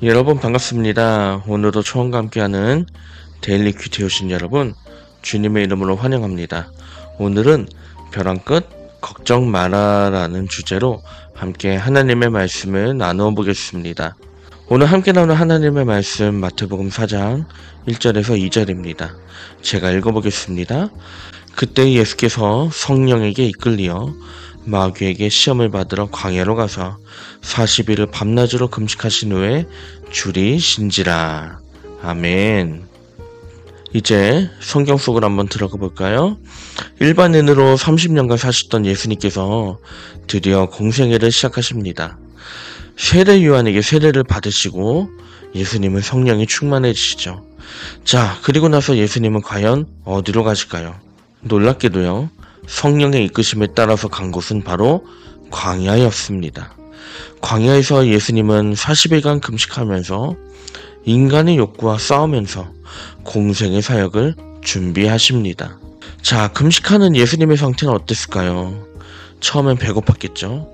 여러분 반갑습니다. 오늘도 초원과 함께하는 데일리 큐티 오신 여러분 주님의 이름으로 환영합니다. 오늘은 벼랑 끝 걱정 마라 라는 주제로 함께 하나님의 말씀을 나누어 보겠습니다. 오늘 함께 나누는 하나님의 말씀 마태복음 4장 1절에서 2절입니다. 제가 읽어보겠습니다. 그때 예수께서 성령에게 이끌리어 마귀에게 시험을 받으러 광야로 가서 40일을 밤낮으로 금식하신 후에 줄이신지라. 아멘. 이제 성경 속으로 한번 들어가 볼까요? 일반인으로 30년간 사셨던 예수님께서 드디어 공생애를 시작하십니다. 세례 요한에게 세례를 받으시고 예수님은 성령이 충만해지시죠. 자, 그리고 나서 예수님은 과연 어디로 가실까요? 놀랍게도요, 성령의 이끄심에 따라서 간 곳은 바로 광야였습니다. 광야에서 예수님은 40일간 금식하면서 인간의 욕구와 싸우면서 공생의 사역을 준비하십니다. 자, 금식하는 예수님의 상태는 어땠을까요? 처음엔 배고팠겠죠.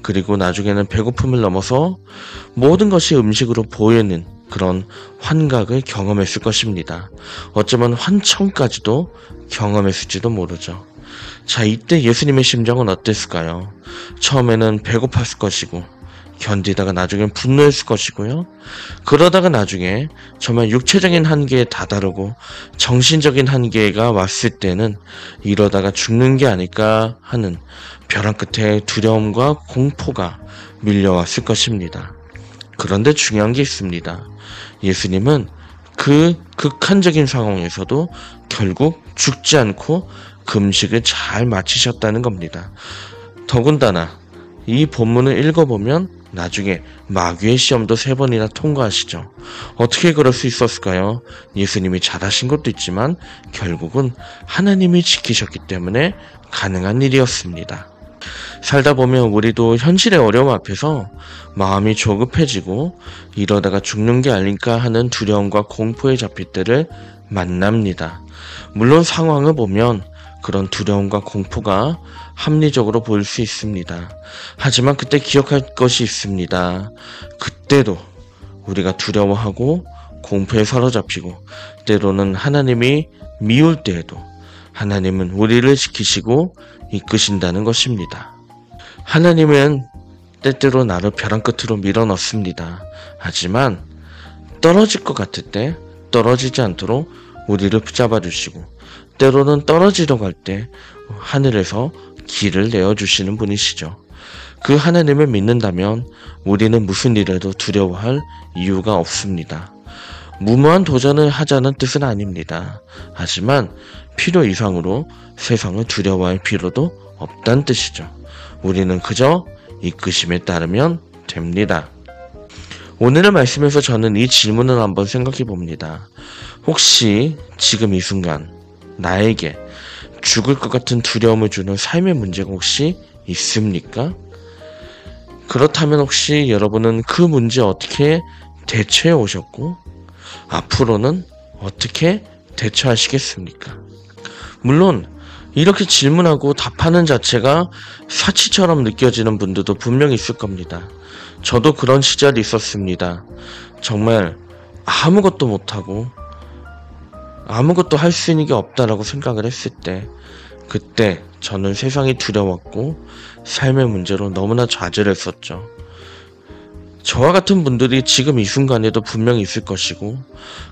그리고 나중에는 배고픔을 넘어서 모든 것이 음식으로 보이는 그런 환각을 경험했을 것입니다. 어쩌면 환청까지도 경험했을지도 모르죠. 자, 이때 예수님의 심정은 어땠을까요? 처음에는 배고팠을 것이고 견디다가 나중엔 분노했을 것이고요. 그러다가 나중에 정말 육체적인 한계에 다다르고 정신적인 한계가 왔을 때는 이러다가 죽는 게 아닐까 하는 벼랑 끝에 두려움과 공포가 밀려왔을 것입니다. 그런데 중요한 게 있습니다. 예수님은 그 극한적인 상황에서도 결국 죽지 않고 금식을 잘 마치셨다는 겁니다. 더군다나 이 본문을 읽어보면 나중에 마귀의 시험도 3번이나 통과하시죠. 어떻게 그럴 수 있었을까요? 예수님이 잘하신 것도 있지만 결국은 하나님이 지키셨기 때문에 가능한 일이었습니다. 살다 보면 우리도 현실의 어려움 앞에서 마음이 조급해지고 이러다가 죽는 게 아닐까 하는 두려움과 공포에 잡힐 때를 만납니다. 물론 상황을 보면 그런 두려움과 공포가 합리적으로 보일 수 있습니다. 하지만 그때 기억할 것이 있습니다. 그때도 우리가 두려워하고 공포에 사로잡히고 때로는 하나님이 미울 때에도 하나님은 우리를 지키시고 이끄신다는 것입니다. 하나님은 때때로 나를 벼랑 끝으로 밀어넣습니다. 하지만 떨어질 것 같을 때 떨어지지 않도록 우리를 붙잡아 주시고 때로는 떨어지려고 할 때 하늘에서 길을 내어주시는 분이시죠. 그 하나님을 믿는다면 우리는 무슨 일에도 두려워할 이유가 없습니다. 무모한 도전을 하자는 뜻은 아닙니다. 하지만 필요 이상으로 세상을 두려워할 필요도 없다는 뜻이죠. 우리는 그저 이끄심에 따르면 됩니다. 오늘의 말씀에서 저는 이 질문을 한번 생각해 봅니다. 혹시 지금 이 순간 나에게 죽을 것 같은 두려움을 주는 삶의 문제가 혹시 있습니까? 그렇다면 혹시 여러분은 그 문제 어떻게 대처해 오셨고 앞으로는 어떻게 대처하시겠습니까? 물론 이렇게 질문하고 답하는 자체가 사치처럼 느껴지는 분들도 분명히 있을 겁니다. 저도 그런 시절이 있었습니다. 정말 아무것도 못하고 아무것도 할 수 있는 게 없다라고 생각을 했을 때 그때 저는 세상이 두려웠고 삶의 문제로 너무나 좌절했었죠. 저와 같은 분들이 지금 이 순간에도 분명히 있을 것이고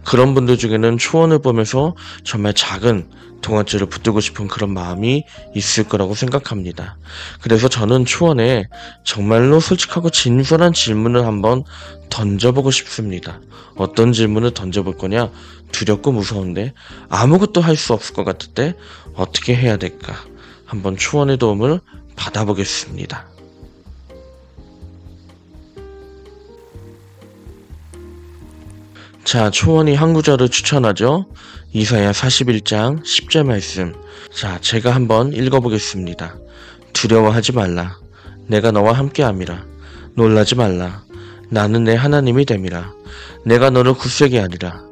그런 분들 중에는 초원을 보면서 정말 작은 동아줄을 붙들고 싶은 그런 마음이 있을 거라고 생각합니다. 그래서 저는 초원에 정말로 솔직하고 진솔한 질문을 한번 던져보고 싶습니다. 어떤 질문을 던져볼 거냐? 두렵고 무서운데 아무것도 할 수 없을 것 같을 때 어떻게 해야 될까? 한번 초원의 도움을 받아보겠습니다. 자, 초원이 한 구절을 추천하죠. 이사야 41장 10절 말씀. 자, 제가 한번 읽어보겠습니다. 두려워하지 말라. 내가 너와 함께함이라. 놀라지 말라. 나는 내 하나님이 됨이라. 내가 너를 굳세게 하리라.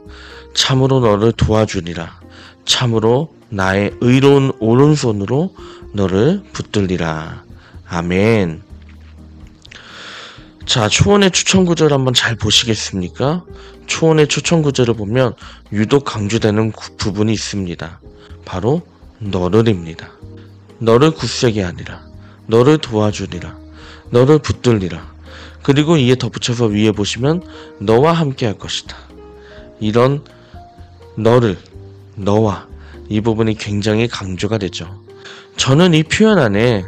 참으로 너를 도와주리라. 참으로 나의 의로운 오른손으로 너를 붙들리라. 아멘. 자, 초원의 추천 구절 한번 잘 보시겠습니까? 초원의 추천 구절을 보면 유독 강조되는 부분이 있습니다. 바로 너를입니다. 너를 굳세게 하니라. 너를 도와주리라. 너를 붙들리라. 그리고 이에 덧붙여서 위에 보시면 너와 함께 할 것이다. 이런 너를, 너와 이 부분이 굉장히 강조가 되죠. 저는 이 표현 안에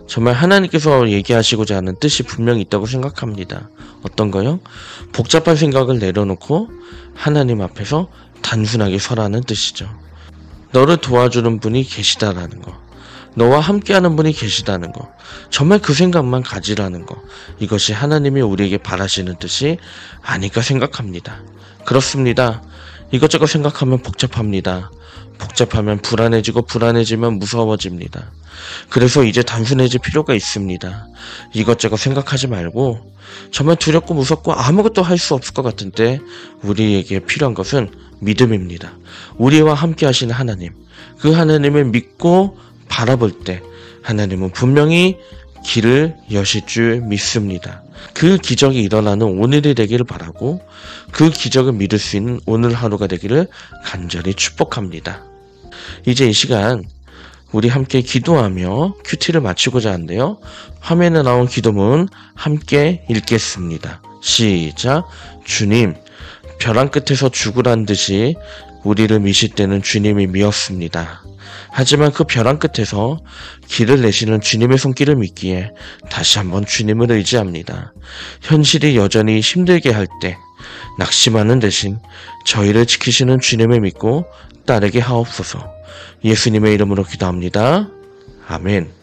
정말 하나님께서 얘기하시고자 하는 뜻이 분명히 있다고 생각합니다. 어떤 거요? 복잡한 생각을 내려놓고 하나님 앞에서 단순하게 서라는 뜻이죠. 너를 도와주는 분이 계시다라는 거, 너와 함께하는 분이 계시다는 거, 정말 그 생각만 가지라는 거, 이것이 하나님이 우리에게 바라시는 뜻이 아닐까 생각합니다. 그렇습니다. 이것저것 생각하면 복잡합니다. 복잡하면 불안해지고 불안해지면 무서워집니다. 그래서 이제 단순해질 필요가 있습니다. 이것저것 생각하지 말고 정말 두렵고 무섭고 아무것도 할 수 없을 것 같은 때 우리에게 필요한 것은 믿음입니다. 우리와 함께 하시는 하나님, 그 하나님을 믿고 바라볼 때 하나님은 분명히 길을 여실 줄 믿습니다. 그 기적이 일어나는 오늘이 되기를 바라고 그 기적을 믿을 수 있는 오늘 하루가 되기를 간절히 축복합니다. 이제 이 시간 우리 함께 기도하며 큐티를 마치고자 하는데요. 화면에 나온 기도문 함께 읽겠습니다. 시작. 주님, 벼랑 끝에서 죽으란 듯이 우리를 미실 때는 주님이 미웠습니다. 하지만 그 벼랑 끝에서 길을 내시는 주님의 손길을 믿기에 다시 한번 주님을 의지합니다. 현실이 여전히 힘들게 할 때 낙심하는 대신 저희를 지키시는 주님을 믿고 따르게 하옵소서. 예수님의 이름으로 기도합니다. 아멘.